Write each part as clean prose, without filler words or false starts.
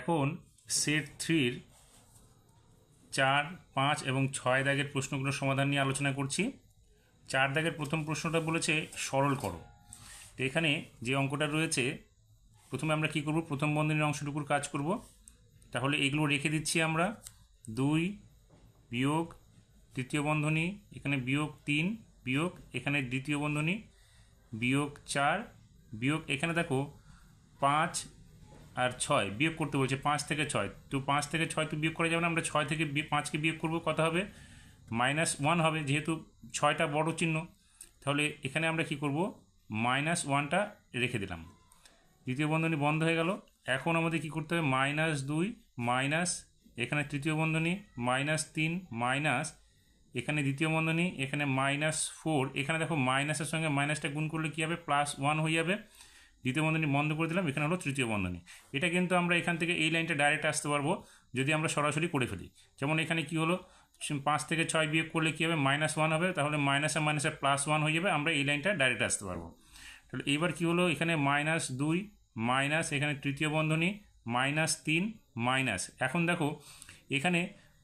এখন সেট 3-র 4, 5 এবং 6 দাগের প্রশ্নগুলোর সমাধান নিয়ে আলোচনা করছি। 4 দাগের প্রথম প্রশ্নটা বলেছে সরল করো। তো এখানে যে অঙ্কটা রয়েছে, প্রথমে আমরা কি করব, প্রথম বন্ধনীর অংশটুকুর কাজ করব। তাহলে এগুলো রেখে দিচ্ছি আমরা। 2 বিয়োগ তৃতীয় বন্ধনী, এখানে বিয়োগ 3 বিয়োগ এখানে দ্বিতীয় বন্ধনী, বিয়োগ 4 বিয়োগ এখানে দেখো 5 আর 6 বিয়োগ করতে বলছে 5 থেকে 6। তো 5 থেকে 6 তো বিয়োগ করা যাবে না, আমরা 6 থেকে 5কে বিয়োগ করব, কত হবে, -1 হবে, যেহেতু 6টা বড় চিহ্ন। তাহলে এখানে আমরা কি করব, -1টা রেখে দিলাম। দ্বিতীয় বন্ধনী বন্ধ হয়ে গেল। এখন আমাদের কি করতে হবে, -2 মাইনাস এখানে তৃতীয় বন্ধনী, -3 মাইনাস এখানে দ্বিতীয় বন্ধনী, এখানে -4, এখানে দেখো মাইনাসের সঙ্গে মাইনাসটা গুণ করলে কী হবে, +1 হয়ে যাবে। দ্বিতীয় বন্ধনী বন্ধ করে দিলাম, এখানে হলো তৃতীয় বন্ধনী। এটা কিন্তু আমরা এখান থেকে এই লাইনটা ডাইরেক্ট আসতে পারবো যদি আমরা সরাসরি করে ফেলি। যেমন এখানে কি হলো, 5 থেকে 6 বিয়োগ করলে কী হবে, -1 হবে, তাহলে মাইনাসে মাইনাসে +1 হয়ে যাবে, আমরা এই লাইনটা ডাইরেক্ট আসতে পারবো। তাহলে এইবার কি হলো, এখানে -2 মাইনাস এখানে তৃতীয় বন্ধনী, -3 মাইনাস, এখন দেখো এখানে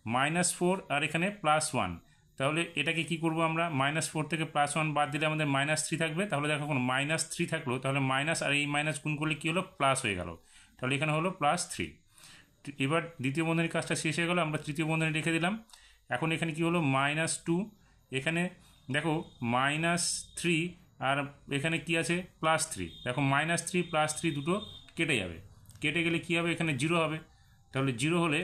-4 আর এখানে +1, তাহলে এটাকে কি করব আমরা, -4 থেকে +1 বাদ দিলে আমাদের -3 থাকবে। তাহলে দেখো এখন -3 থাকলো, তাহলে মাইনাস আর এই মাইনাস গুণ করলে কী হলো, প্লাস হয়ে গেল। তাহলে এখানে হলো +3। এবার দ্বিতীয় বন্ধনীর কাজটা শেষ হয়ে গেল, আমরা তৃতীয় বন্ধনী রেখে দিলাম। এখন এখানে কি হলো, -2, এখানে দেখো -3 আর এখানে কি আছে, +3, দেখো -3 +3 দুটো কেটে যাবে, কেটে গেলে কী হবে, এখানে 0 হবে। তাহলে 0 হলে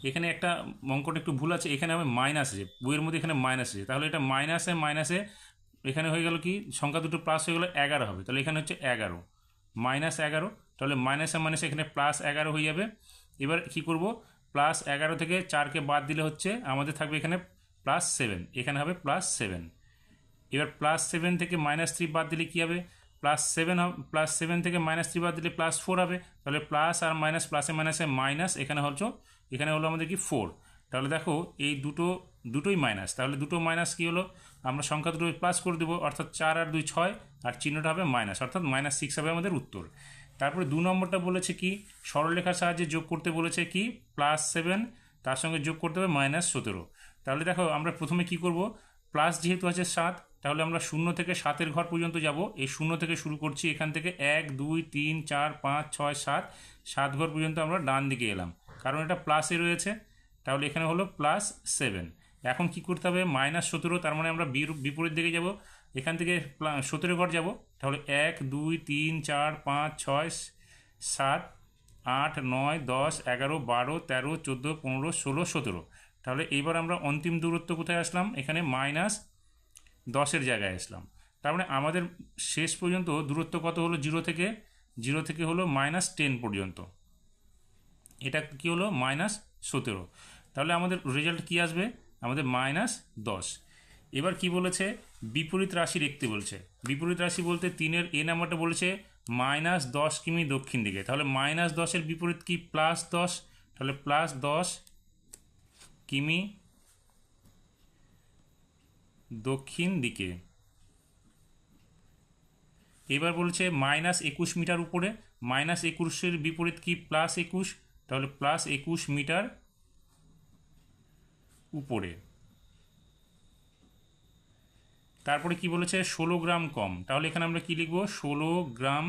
এখানে একটা অঙ্কটা একটু ভুল আছে, এখানে হবে মাইনাস আছে, বইয়ের মধ্যে এখানে মাইনাস আছে, তাহলে এটা মাইনাসে মাইনাসে এখানে হয়ে গেল কি, সংখ্যা দুটো প্লাস হয়ে গেলো 11 হবে, তাহলে এখানে হচ্ছে 11 -11, তাহলে মাইনাসে মাইনাসে এখানে +11 হয়ে যাবে। এবার কি করব, +11 থেকে 4কে বাদ দিলে হচ্ছে আমাদের থাকবে এখানে +7, এখানে হবে +7। এবার +7 থেকে -3 বাদ দিলে কী হবে, +7 হবে, +7 থেকে -3 বাদ দিলে +4 হবে, তাহলে প্লাস আর মাইনাস, প্লাসে মাইনাসে মাইনাস, এখানে হলো আমাদের কি 4। তাহলে দেখো এই দুটোই মাইনাস, তাহলে দুটো মাইনাস কী হলো, আমরা সংখ্যা দুটো প্লাস করে দেবো, অর্থাৎ 4 আর 2 6, আর চিহ্নটা হবে মাইনাস, অর্থাৎ -6 হবে আমাদের উত্তর। তারপরে 2 নম্বরটা বলেছে কি, সরলরেখার সাহায্যে যোগ করতে বলেছে কি, +7 তার সঙ্গে যোগ করতে হবে -17। তাহলে দেখো আমরা প্রথমে কি করব, প্লাস যেহেতু আছে 7, তাহলে আমরা 0 থেকে 7-এর ঘর পর্যন্ত যাব। এই 0 থেকে শুরু করছি, এখান থেকে 1 2 3 4 5 6 7 ঘর পর্যন্ত আমরা ডান দিকে এলাম, কারণ এটা প্লাসে রয়েছে। তাহলে এখানে হলো +7। এখন কি করতে হবে, -17, তার মানে আমরা বিপরীত দিকে যাব, এখান থেকে 17 ঘর যাব। তাহলে 1 2 3 4 5 6 7 8 9 10 11 12 13 14 15 16 17। তাহলে এইবার আমরা অন্তিম দূরত্ব কোথায় আসলাম, এখানে -10-এর জায়গায় আসলাম। তার মানে আমাদের শেষ পর্যন্ত দূরত্ব কত হলো, 0 থেকে হলো -10 পর্যন্ত, এটা কি হলো -17। তাহলে আমাদের রেজাল্ট কি আসবে, আমাদের -10। এবার কি বলেছে, বিপরীত রাশি লিখতে বলছে। বিপরীত রাশি বলতে 3-এর এ নাম্বারটা বলেছে -10 কিমি দক্ষিণ দিকে, তাহলে -10-এর বিপরীত কি, +10, তাহলে +10 কিমি দক্ষিণ দিকে। এবার বলছে -21 মিটার উপরে, -21-এর বিপরীত কি, +21, তাহলে +21 মিটার উপরে। তারপরে কি বলেছে, 16 গ্রাম কম, তাহলে এখানে আমরা কি লিখব, 16 গ্রাম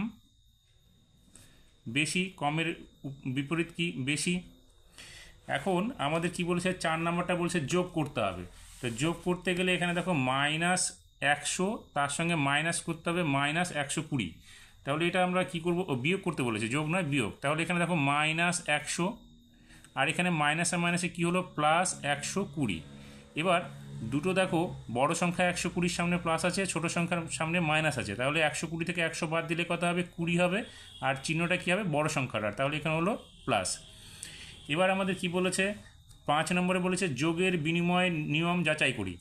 বেশি, কমের বিপরীত কি, বেশি। এখন আমাদের কি বলেছে, 4 নাম্বারটা বলছে যোগ করতে হবে। তো যোগ করতে গেলে এখানে দেখো -100, তার সঙ্গে মাইনাস করতে হবে -120, তাহলে এটা আমরা কি করব, বিয়োগ করতে বলেছে, যোগ নয় বিয়োগ। তাহলে এখানে দেখো -100, আর এখানে মাইনাসে মাইনাসে কী হলো, +120। এবার দুটো দেখো, বড় সংখ্যা 120-র সামনে প্লাস আছে, ছোট সংখ্যার সামনে মাইনাস আছে, তাহলে 120 থেকে 100 বাদ দিলে কত হবে, 20 হবে, আর চিহ্নটা কী হবে, বড় সংখ্যাটার, তাহলে এখানে হলো প্লাস। এবার আমাদের কি বলেছে, 5 নম্বরে বলেছে যোগের বিনিময় নিয়ম যাচাই করি।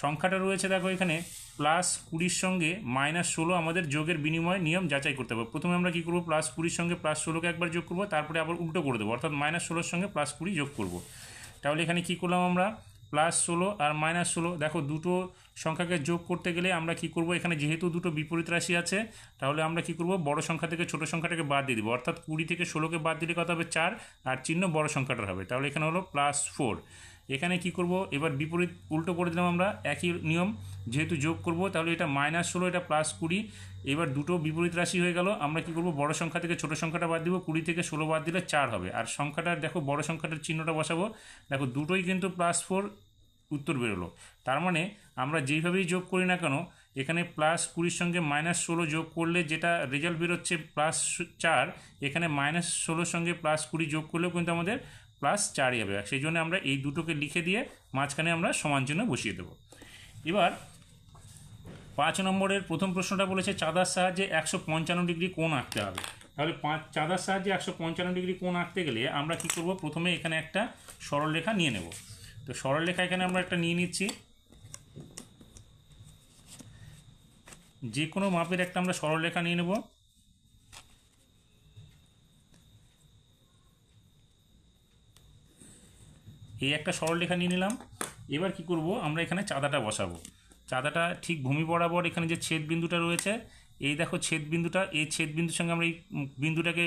সংখ্যাটা রয়েছে দেখো এখানে +20-র সঙ্গে -16, আমাদের যোগের বিনিময় নিয়ম যাচাই করতে হবে। প্রথমে আমরা কী করবো, +20-র সঙ্গে +16কে একবার যোগ করবো, তারপরে আবার উল্টো করে দেবো, অর্থাৎ -16-র সঙ্গে +20 যোগ করব। তাহলে এখানে কী করলাম আমরা, +16 আর -16, দেখো দুটো সংখ্যাকে যোগ করতে গেলে আমরা কি করব, এখানে যেহেতু দুটো বিপরীত রাশি আছে তাহলে আমরা কি করব, বড় সংখ্যা থেকে ছোট সংখ্যাটাকে বাদ দিয়ে দিব, অর্থাৎ 20 থেকে 16কে বাদ দিলে কত হবে 4, আর চিহ্ন বড় সংখ্যাটার হবে, তাহলে এখানে হলো +4। এখানে কি করব, এবার বিপরীত উল্টো করে দিলাম আমরা, একই নিয়ম, যেহেতু যোগ করব তাহলে এটা -16 এটা +20, এবার দুটো বিপরীত রাশি হয়ে গেল। আমরা কি করব, বড় সংখ্যা থেকে ছোট সংখ্যাটা বাদ দিব, 20 থেকে 16 বাদ দিলে 4 হবে, আর সংখ্যাটার দেখো বড় সংখ্যাটার চিহ্নটা বসাবো, দেখো দুটোই কিন্তু +4 উত্তর বেরোলো। তার মানে আমরা যেইভাবেই যোগ করি না কেন, এখানে +20 সঙ্গে -16 যোগ করলে যেটা রেজাল্ট বেরোচ্ছে +4, এখানে -16 সঙ্গে +20 যোগ করলেও কিন্তু আমাদের +4 হবে। সেই জন্য আমরা এই দুটোকে লিখে দিয়ে মাঝখানে আমরা সমান চিহ্ন বসিয়ে দেবো। এবার 5 নম্বরের প্রথম প্রশ্নটা বলেছে চাঁদার সাহায্যে 155 ডিগ্রি কোণ আঁকতে হবে। তাহলে চাঁদার সাহায্যে 155 ডিগ্রি কোণ আঁকতে গেলে আমরা কি করব, প্রথমে এখানে একটা সরলরেখা নিয়ে নেব। তো সরলরেখা এখানে আমরা একটা নিয়ে নিচ্ছি, যে কোনো মাপের একটা আমরা সরলরেখা নিয়ে নেব। এই একটা সরলরেখা নিয়ে নিলাম। এবার কি করব, আমরা এখানে চাঁদাটা বসাবো। চাঁদাটা ঠিক ভূমি বরাবর এখানে যে ছেদ বিন্দুটা রয়েছে, এই দেখো ছেদ বিন্দুটা, এই ছেদ বিন্দুর সঙ্গে আমরা এই বিন্দুটাকে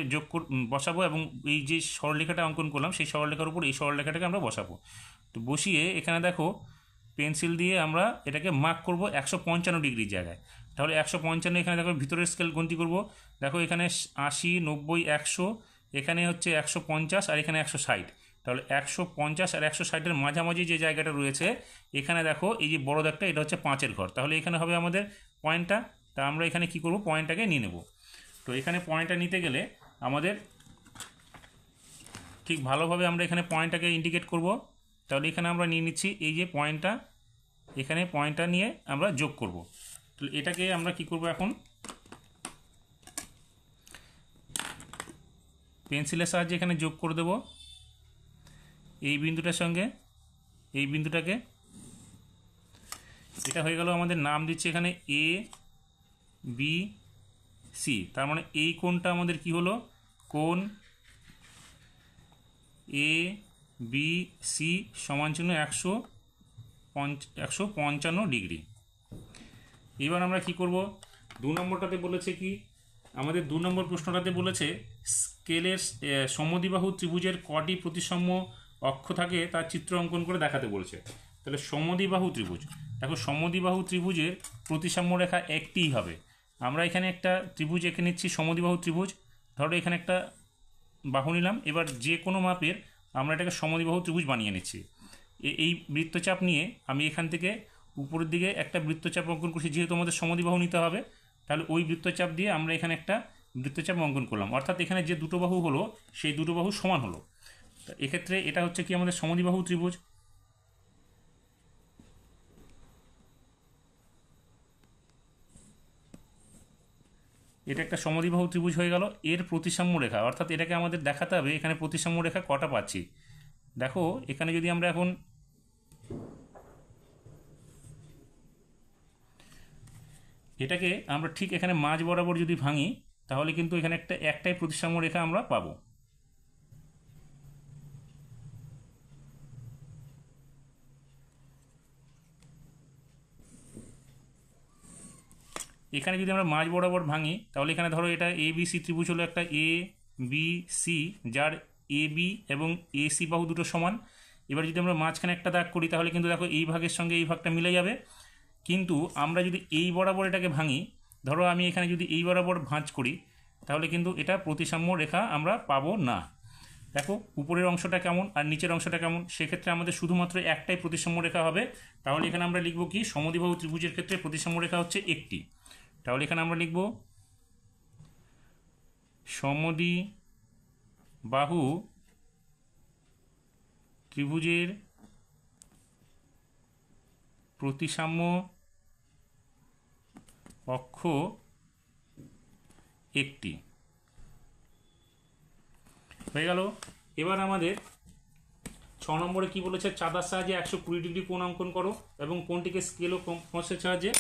বসাবো, এবং এই যে সরলরেখাটা অঙ্কন করলাম সেই সরলরেখার উপর এই সরলরেখাটাকে আমরা বসাবো। তো বসিয়ে এখানে দেখো পেন্সিল দিয়ে আমরা এটাকে মার্ক করব 155 ডিগ্রির জায়গায়। তাহলে 155 এখানে দেখো ভিতরের স্কেল গণতি করব, দেখো এখানে 80, 90, 100, এখানে হচ্ছে 150 আর এখানে 160। তাহলে 150 আর 160-এর মাঝামাঝি যে জায়গাটা রয়েছে এখানে দেখো এই যে বড় দাগটা, এটা হচ্ছে 5-এর ঘর, তাহলে এখানে হবে আমাদের পয়েন্টটা। তা আমরা এখানে কি করব, পয়েন্টটাকে নিয়ে নেব। তো এখানে পয়েন্টটা নিতে গেলে আমাদের ঠিক ভালোভাবে আমরা এখানে পয়েন্টটাকে ইন্ডিকেট করব। তাহলে এখানে আমরা নিয়ে নিচ্ছি এই যে পয়েন্টটা, এখানে পয়েন্টটা নিয়ে আমরা যোগ করব। তাহলে এটাকে আমরা কি করব, এখন পেন্সিলের সাহায্যে এখানে যোগ করে দেব এই বিন্দুটার সঙ্গে এই বিন্দুটাকে। এটা হয়ে গেল, আমাদের নাম দিচ্ছি এখানে এ বি সি। তার মানে এই কোণটা আমাদের কি হলো, কোণ এ বি সি সমান চিহ্ন 155 ডিগ্রি। এবার আমরা কি করব, 2 নম্বরটাতে বলেছে কি, আমাদের 2 নম্বর প্রশ্নটাতে বলেছে স্কেলের সমদ্বিবাহু ত্রিভুজের কটি প্রতিসাম্য অক্ষ থাকে তার চিত্র অঙ্কন করে দেখাতে বলেছে। তাহলে সমদ্বিবাহু ত্রিভুজ, দেখো সমদ্বিবাহু ত্রিভুজের প্রতিসাম্য রেখা একটিই হবে। আমরা এখানে একটা ত্রিভুজ এঁকে নিচ্ছি, সমদ্বিবাহু ত্রিভুজ। ধরো এখানে একটা বাহু নিলাম, এবার যে কোনো মাপের আমরা এটাকে সমদ্বিবাহু ত্রিভুজ বানিয়ে নিচ্ছি। এই বৃত্তচাপ নিয়ে আমি এখান থেকে উপরের দিকে একটা বৃত্তচাপ অঙ্কন করছি, যেহেতু আমাদের সমদ্বিবাহু নিতে হবে, তাহলে ওই বৃত্তচাপ দিয়ে আমরা এখানে একটা বৃত্তচাপ অঙ্কন করলাম, অর্থাৎ এখানে যে দুটো বাহু হলো সেই দুটো বাহু সমান হলো। এক্ষেত্রে এটা হচ্ছে কি আমাদের সমদ্বিবাহু ত্রিভুজ। এটা একটা সমদ্বিবাহু ত্রিভুজ হয়ে গেল। এর প্রতিসাম্য রেখা, অর্থাৎ এটাকে আমাদের দেখাতে হবে এখানে প্রতিসাম্য রেখা কটা পাচ্ছি। দেখো এখানে যদি আমরা এখন এটাকে আমরা ঠিক এখানে মাঝ বরাবর যদি ভাঙি, তাহলে কিন্তু এখানে একটাই প্রতিসাম্য রেখা আমরা পাবো। এখানে যদি আমরা মাঝ বরাবর ভাঙি, তাহলে এখানে ধরো এটা এ বি সি ত্রিভুজ হলো একটা এ বি সি, যার এ বি এবং এ সি বাহু দুটো সমান। এবার যদি আমরা মাঝখানে একটা দাগ করি, তাহলে কিন্তু দেখো এই ভাগের সঙ্গে এই ভাগটা মিলে যাবে। কিন্তু আমরা যদি এই বরাবর এটাকে ভাঙি, ধরো আমি এখানে যদি এই বরাবর ভাঁজ করি, তাহলে কিন্তু এটা প্রতিসাম্য রেখা আমরা পাবো না। দেখো উপরের অংশটা কেমন আর নিচের অংশটা কেমন, সেক্ষেত্রে আমাদের শুধুমাত্র একটাই প্রতিসাম্য রেখা হবে। তাহলে এখানে আমরা লিখব কি, সমদ্বিবাহু ত্রিভুজের ক্ষেত্রে প্রতিসাম্য রেখা হচ্ছে একটি। তাহলে এখানে আমরা লিখব সমদ্বিবাহু ত্রিভুজের প্রতিসাম্য অক্ষ একটি হয়ে গেল। এবার আমাদের 6 নম্বরে কি বলেছে, চাঁদার সাহায্যে 120 ডিগ্রি কোণ অঙ্কন করো এবং কোণটিকে স্কেল ও কম্পাসের সাহায্যে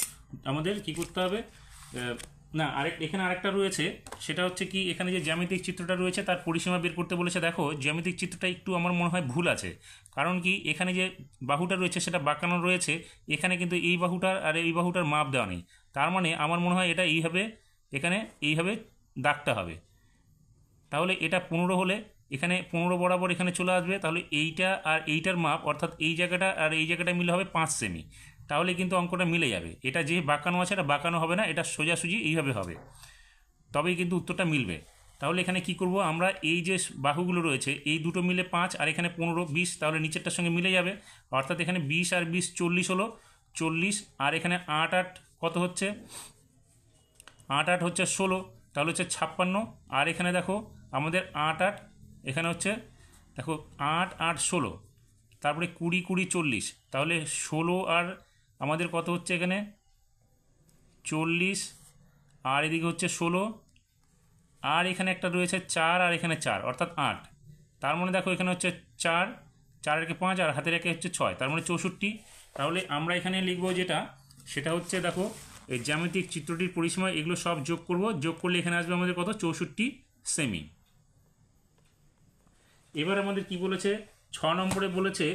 আমাদের কি করতে হবে, না, এখানে আরেকটা রয়েছে, সেটা হচ্ছে কি, এখানে যে জ্যামিতিক চিত্রটা রয়েছে তার পরিসীমা বের করতে বলেছে। দেখো জ্যামিতিক চিত্রটা একটু আমার মনে হয় ভুল আছে, কারণ কি এখানে যে বাহুটা রয়েছে সেটা বাঁকানো রয়েছে, এখানে কিন্তু এই বাহুটার আর এই বাহুটার মাপ দেওয়া নেই। তার মানে আমার মনে হয় এটা এইভাবে, এখানে এইভাবে দাগটা হবে। তাহলে এটা 15 হলে এখানে 15 বরাবর এখানে চলে আসবে, তাহলে এইটা আর এইটার মাপ অর্থাৎ এই জায়গাটা আর এই জায়গাটা মিলে হবে 5 সেমি। তাহলে কিন্তু অঙ্কটা মিলে যাবে। এটা যে বাঁকানো আছে এটা বাঁকানো হবে না, এটা সোজাসুজি এইভাবে হবে, তবেই কিন্তু উত্তরটা মিলবে। তাহলে এখানে কি করব আমরা, এই যে বাহুগুলো রয়েছে এই দুটো মিলে 5 আর এখানে 15 20, তাহলে নিচেরটার সঙ্গে মিলে যাবে। অর্থাৎ এখানে 20 আর 20 40 হলো, 40 আর এখানে 8 8 কত হচ্ছে, 8 8 হচ্ছে 16, তাহলে হচ্ছে 56। আর এখানে দেখো আমাদের 8 8 এখানে হচ্ছে, দেখো 8 8 16, তারপরে 20 20 40, তাহলে 16 আর আমাদের কত হচ্ছে এখানে 40, আর এদিকে হচ্ছে 16, আর এখানে একটা রয়েছে 4 আর এখানে 4 অর্থাৎ 8। তার মানে দেখো এখানে হচ্ছে 4, 4 একে 5 আর হাতের একে হচ্ছে 6, তার মানে 64। তাহলে আমরা এখানে লিখবো যেটা, সেটা হচ্ছে দেখো এই জ্যামিতিক চিত্রটির পরিসীমা, এগুলো সব যোগ করব, যোগ করলে এখানে আসবে আমাদের কত, 64 সেমি। এবার আমাদের কি বলেছে, 6 নম্বরে বলেছে,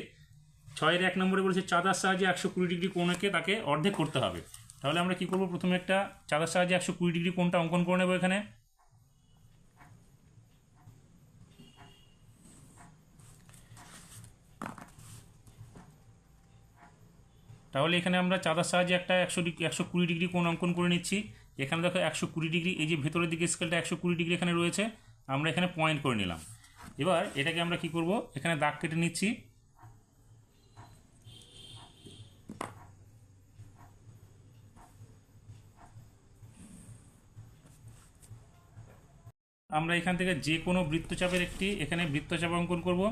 6-এর 1 নম্বরে বলেছে চাঁদার সাহায্যে 120 ডিগ্রি কোণকে তাকে অর্ধেক করতে হবে। তাহলে আমরা কি করব, প্রথমে একটা চাঁদার সাহায্যে 120 ডিগ্রি কোণটা অঙ্কন করে নেব এখানে। তাহলে এখানে আমরা চাঁদার সাহায্যে একটা 120 ডিগ্রি কোণ অঙ্কন করে নিচ্ছি। এখানে দেখো 120 ডিগ্রি, এই যে ভেতরের দিকে স্কেলটা 120 ডিগ্রি এখানে রয়েছে, আমরা এখানে পয়েন্ট করে নিলাম। এবার এটাকে আমরা কি করব, এখানে দাগ কেটে নিচ্ছি। আমরা এখান থেকে যে কোনো বৃত্তচাপের এখানে বৃত্তচাপ অঙ্কন করব।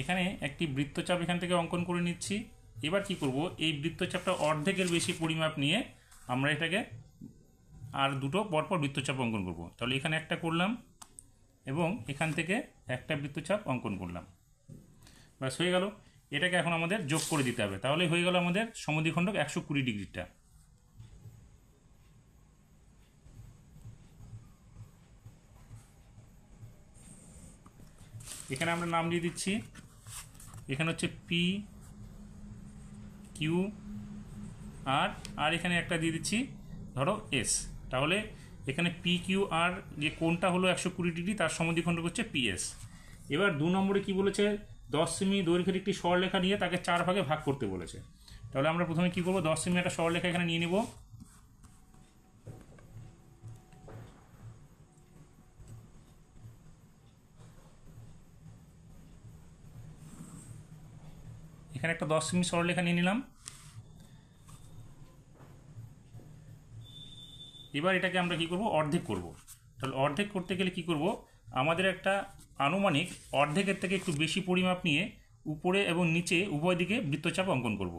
এখানে একটি বৃত্তচাপ এখান থেকে অঙ্কন করে নিচ্ছি। এবার কি করব, এই বৃত্তচাপটা অর্ধেকের বেশি পরিমাপ নিয়ে আমরা এটাকে আর দুটো পরপর বৃত্তচাপ অঙ্কন করব। তাহলে এখানে একটা করলাম এবং এখান থেকে একটা বৃত্তচাপ অঙ্কন করলাম, ব্যাস হয়ে গেল। এটাকে এখন আমাদের যোগ করে দিতে হবে, তাহলে হয়ে গেল আমাদের সমদ্বিখণ্ডক 120 ডিগ্রিটা। এখানে আমরা নাম দিয়ে দিচ্ছি, এখানে হচ্ছে পি কিউ আর, আর এখানে একটা দিয়ে দিচ্ছি ধরো এস। তাহলে এখানে পি কিউ আর যে কোণটা হলো 120 ডিগ্রি, তার সমদ্বিখণ্ডক হচ্ছে পিএস। এবার 2 নম্বরে কি বলেছে, 10 সেমি দৈর্ঘ্যের একটি সরলরেখা নিয়ে তাকে 4 ভাগে ভাগ করতে বলেছে। তাহলে আমরা প্রথমে কি করব, 10 সেমি একটা সরলরেখা এখানে নিয়ে নেব। এখানে একটা 10 সেমি সরলরেখা নিয়ে নিলাম। এবার এটাকে আমরা কি করব, অর্ধেক করব। তাহলে অর্ধেক করতে গেলে কি করব, আমাদের একটা আনুমানিক অর্ধেকের থেকে একটু বেশি পরিমাপ নিয়ে উপরে এবং নিচে উভয় দিকে বৃত্তচাপ অঙ্কন করব।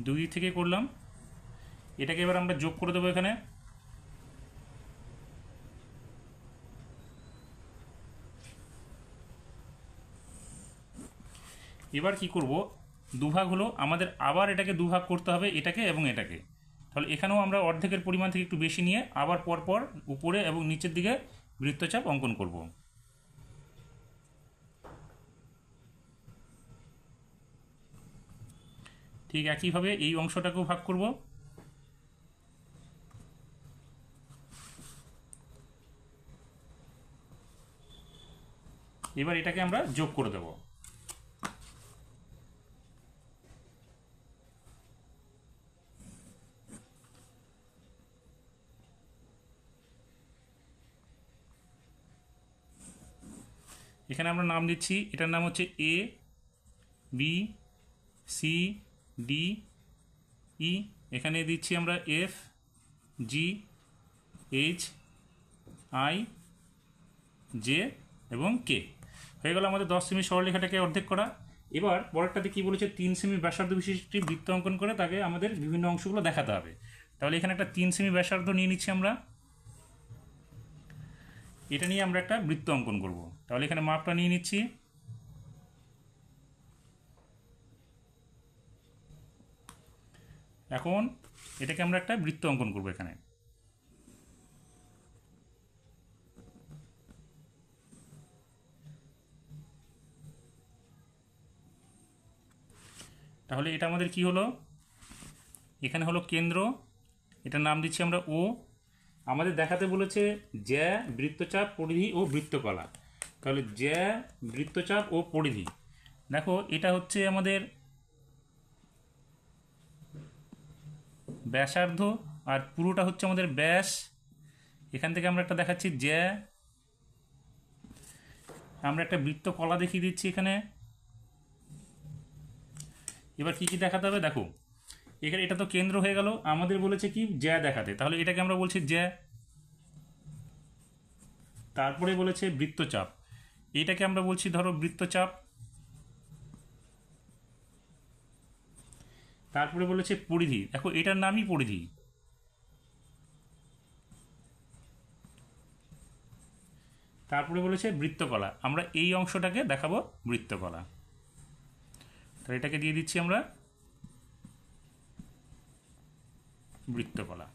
দুই দিক থেকে করলাম, এটাকে এবার আমরা যোগ করে দেবো এখানে। এবার কি করব, দুভাগ হলো আমাদের, আবার এটাকে দুভাগ করতে হবে, এটাকে এবং এটাকে। তাহলে এখানেও আমরা অর্ধেকের পরিমাণ থেকে একটু বেশি নিয়ে আবার পরপর উপরে এবং নিচের দিকে বৃত্তচাপ অঙ্কন করব। ঠিক একইভাবে এই অংশটাকেও ভাগ করব। এবার এটাকে আমরা যোগ করে দেব। এখানে আমরা নাম দিচ্ছি, এটার নাম হচ্ছে A B C D E, এখানে দিচ্ছি আমরা F G H I J এবং কে। হয়ে গেল আমাদের 10 সেমি সরলরেখাটাকে অর্ধেক করা। এবার পরেরটাতে কি বলেছে, 3 সেমি ব্যাসার্ধ বিশিষ্ট একটি বৃত্ত অঙ্কন করে তাকে আমাদের বিভিন্ন অংশগুলো দেখাতে হবে। তাহলে এখানে একটা 3 সেমি ব্যাসার্ধ নিয়ে নিচ্ছি আমরা, এটা নিয়ে আমরা একটা বৃত্ত অঙ্কন করব। তাহলে এখানে মাপটা নিয়ে নিচ্ছি। এখন এটাকে আমরা একটা বৃত্ত অঙ্কন করব এখানে। তাহলে এটা আমাদের কি হলো, এখানে হলো কেন্দ্র, এটার নাম দিচ্ছি আমরা ও। আমাদের দেখাতে বলেছে জ্যা, বৃত্তচাপ, পরিধি ও বৃত্তকলা। তাহলে জ্যা, বৃত্তচাপ ও পরিধি। দেখো এটা হচ্ছে আমাদের ব্যাসার্ধ আর পুরোটা হচ্ছে আমাদের ব্যাস। এখান থেকে আমরা একটা দেখাচ্ছি জ্যা, আমরা একটা বৃত্তকলা দেখিয়ে দিচ্ছি এখানে। এবার কি কি দেখাতে হবে দেখো, এখানে এটা তো কেন্দ্র হয়ে গেল, আমাদের বলেছে কি জ্যা দেখাতে, তাহলে এটাকে আমরা বলছি জ্যা। তারপরে বলেছে বৃত্তচাপ, এটাকে আমরা বলছি ধরো বৃত্তচাপ। তারপরে বলেছে পরিধি, দেখো এটার নামই পরিধি। তারপরে বলেছে বৃত্তকলা, আমরা এই অংশটাকে দেখাবো বৃত্তকলা। তাহলে এটাকে দিয়ে দিচ্ছি আমরা বৃত্তকলা।